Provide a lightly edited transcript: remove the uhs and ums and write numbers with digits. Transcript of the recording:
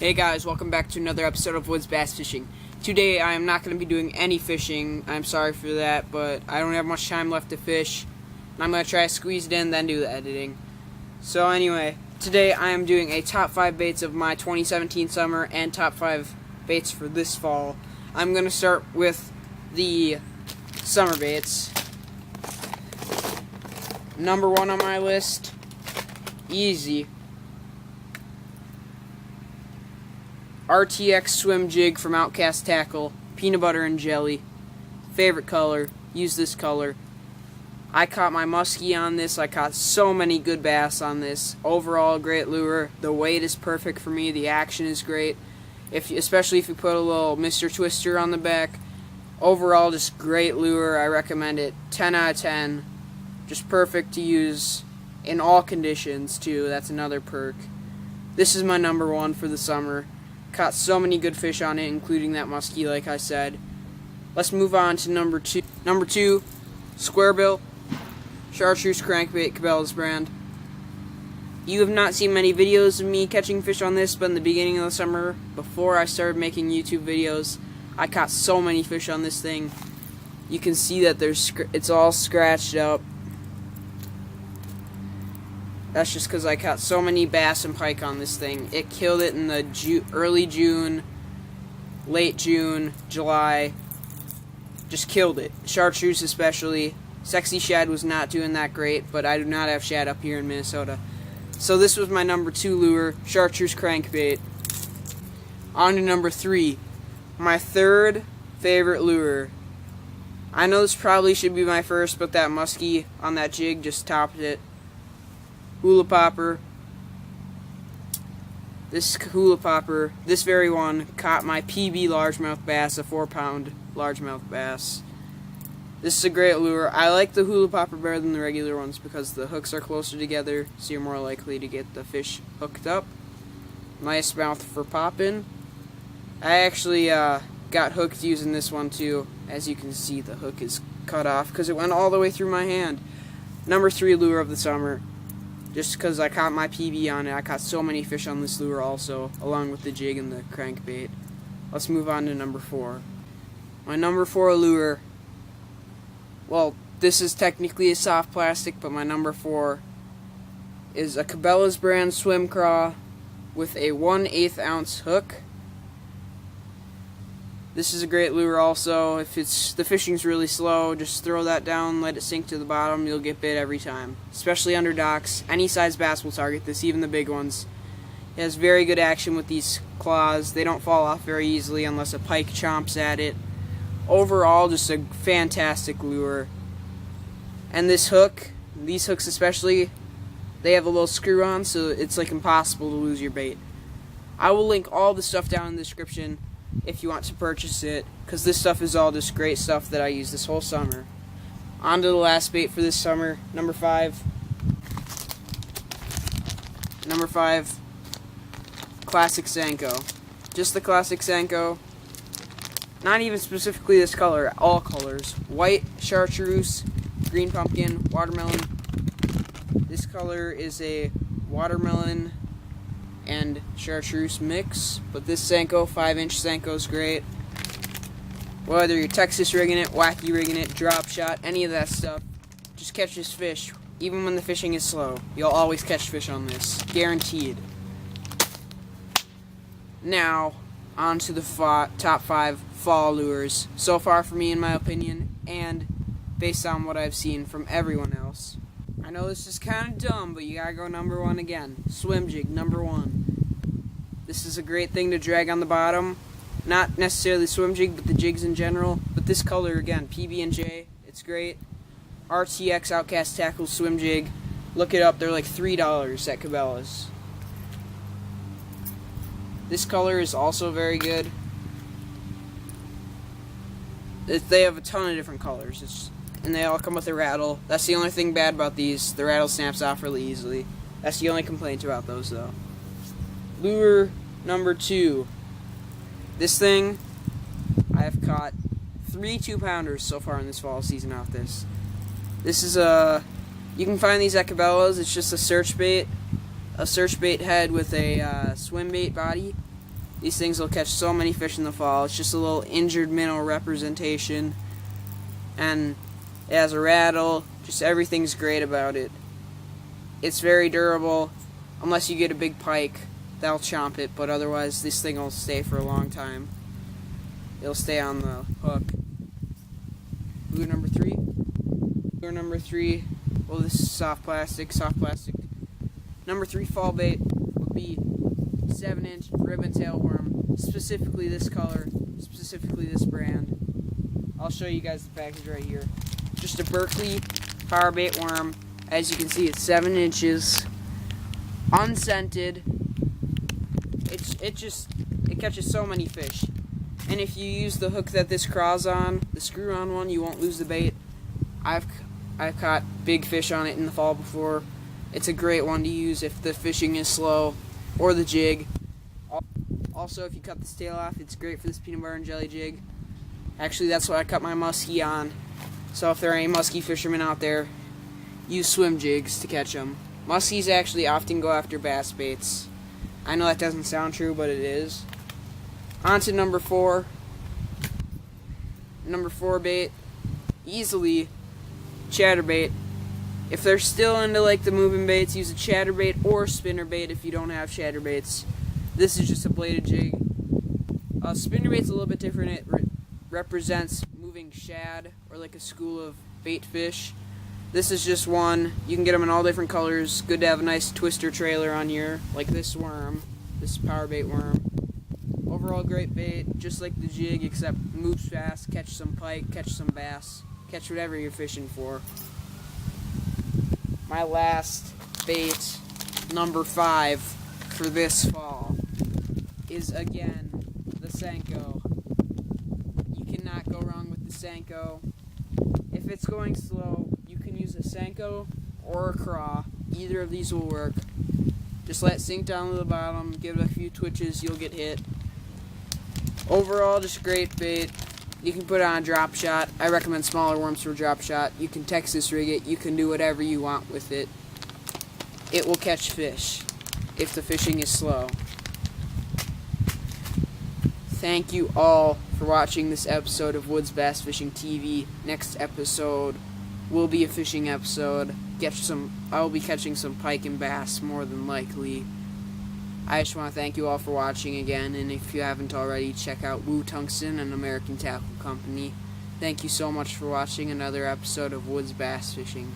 Hey guys, welcome back to another episode of Woods Bass Fishing. Today I am not going to be doing any fishing. I'm sorry for that, but I don't have much time left to fish. And I'm going to try to squeeze it in, then do the editing. So anyway, today I am doing a top 5 baits of my 2017 summer and top 5 baits for this fall. I'm going to start with the summer baits. Number 1 on my list, easy. RTX Swim Jig from Outcast Tackle, peanut butter and jelly. Favorite color, use this color. I caught my muskie on this. I caught so many good bass on this. Overall, great lure. The weight is perfect for me. The action is great. Especially if you put a little Mr. Twister on the back. Overall, just great lure. I recommend it. 10 out of 10. Just perfect to use in all conditions, too. That's another perk. This is my number 1 for the summer. Caught so many good fish on it, including that muskie, like I said. Let's move on to number 2. Number 2, Squarebill, Chartreuse Crankbait, Cabela's brand. You have not seen many videos of me catching fish on this, but in the beginning of the summer, before I started making YouTube videos, I caught so many fish on this thing. You can see that it's all scratched up. That's just because I caught so many bass and pike on this thing. It killed it in the early June, late June, July. Just killed it. Chartreuse especially. Sexy Shad was not doing that great, but I do not have shad up here in Minnesota. So this was my number 2 lure, Chartreuse Crankbait. On to number 3. My third favorite lure. I know this probably should be my first, but that muskie on that jig just topped it. Hula Popper. This Hula Popper, this very one, caught my PB largemouth bass, a 4-pound largemouth bass. This is a great lure. I like the Hula Popper better than the regular ones because the hooks are closer together, so you're more likely to get the fish hooked up. Nice mouth for popping. I actually got hooked using this one too. As you can see, the hook is cut off because it went all the way through my hand. Number 3 lure of the summer. Just because I caught my PB on it, I caught so many fish on this lure also, along with the jig and the crankbait. Let's move on to number 4. My number 4 lure, well, this is technically a soft plastic, but my number 4 is a Cabela's brand swim craw with a 1/8 ounce hook. This is a great lure also. If the fishing's really slow, just throw that down, let it sink to the bottom, you'll get bit every time. Especially under docks. Any size bass will target this, even the big ones. It has very good action with these claws. They don't fall off very easily unless a pike chomps at it. Overall, just a fantastic lure. And this hook, these hooks especially, they have a little screw on, so it's like impossible to lose your bait. I will link all the stuff down in the description if you want to purchase it, because this stuff is all just great stuff that I use this whole summer. On to the last bait for this summer, number 5. Number 5, Classic Senko. Just the Classic Senko. Not even specifically this color, all colors. White, chartreuse, green pumpkin, watermelon. This color is a watermelon and chartreuse mix, but this Senko, 5-inch Senko, is great. Whether you're Texas rigging it, wacky rigging it, drop shot, any of that stuff, just catch this fish. Even when the fishing is slow, you'll always catch fish on this, guaranteed. Now, on to the top 5 fall lures so far for me, in my opinion, and based on what I've seen from everyone else. I know this is kind of dumb, but you gotta go number 1 again. Swim jig, number 1. This is a great thing to drag on the bottom. Not necessarily swim jig, but the jigs in general. But this color, again, PB&J, it's great. RTX Outcast Tackle swim jig. Look it up, they're like $3 at Cabela's. This color is also very good. They have a ton of different colors. And they all come with a rattle. That's the only thing bad about these. The rattle snaps off really easily. That's the only complaint about those, though. Lure number 2. This thing, I have caught 3 2-pounders so far in this fall season off this. This is you can find these at Cabela's. It's just a search bait head with a swim bait body. These things will catch so many fish in the fall. It's just a little injured minnow representation. And it has a rattle. Just everything's great about it. It's very durable. Unless you get a big pike, that'll chomp it. But otherwise, this thing will stay for a long time. It'll stay on the hook. Lure number 3. Lure number 3. Well, this is soft plastic. Number 3 fall bait would be 7-inch ribbon tail worm, specifically this color, specifically this brand. I'll show you guys the package right here. Just a Berkley power bait worm. As you can see, it's 7 inches, unscented. It catches so many fish. And if you use the hook that this crawls on, the screw-on one, you won't lose the bait. I've caught big fish on it in the fall before. It's a great one to use if the fishing is slow, or the jig. Also, if you cut this tail off, it's great for this peanut butter and jelly jig. Actually, that's what I cut my muskie on. So if there are any muskie fishermen out there, use swim jigs to catch them. Muskies actually often go after bass baits. I know that doesn't sound true, but it is. On to number 4. Number 4 bait, easily chatterbait. If they're still into like the moving baits, use a chatterbait or spinnerbait if you don't have chatterbaits. This is just a bladed jig. Spinnerbait's a little bit different. It represents moving shad or like a school of bait fish. This is just one. You can get them in all different colors. Good to have a nice twister trailer on here, like this worm, this power bait worm. Overall great bait, just like the jig, except moves fast, catch some pike, catch some bass, catch whatever you're fishing for. My last bait, number 5 for this fall, is again the Senko. You cannot go wrong with the Senko. If it's going slow, you can use a Senko or a craw. Either of these will work. Just let it sink down to the bottom, give it a few twitches, you'll get hit. Overall, just great bait. You can put it on a drop shot. I recommend smaller worms for drop shot. You can Texas rig it. You can do whatever you want with it. It will catch fish if the fishing is slow. Thank you all for watching this episode of Woods Bass Fishing TV. Next episode will be a fishing episode. I will be catching some pike and bass more than likely. I just want to thank you all for watching again, and if you haven't already, check out Woo Tungsten, an American tackle company. Thank you so much for watching another episode of Woods Bass Fishing.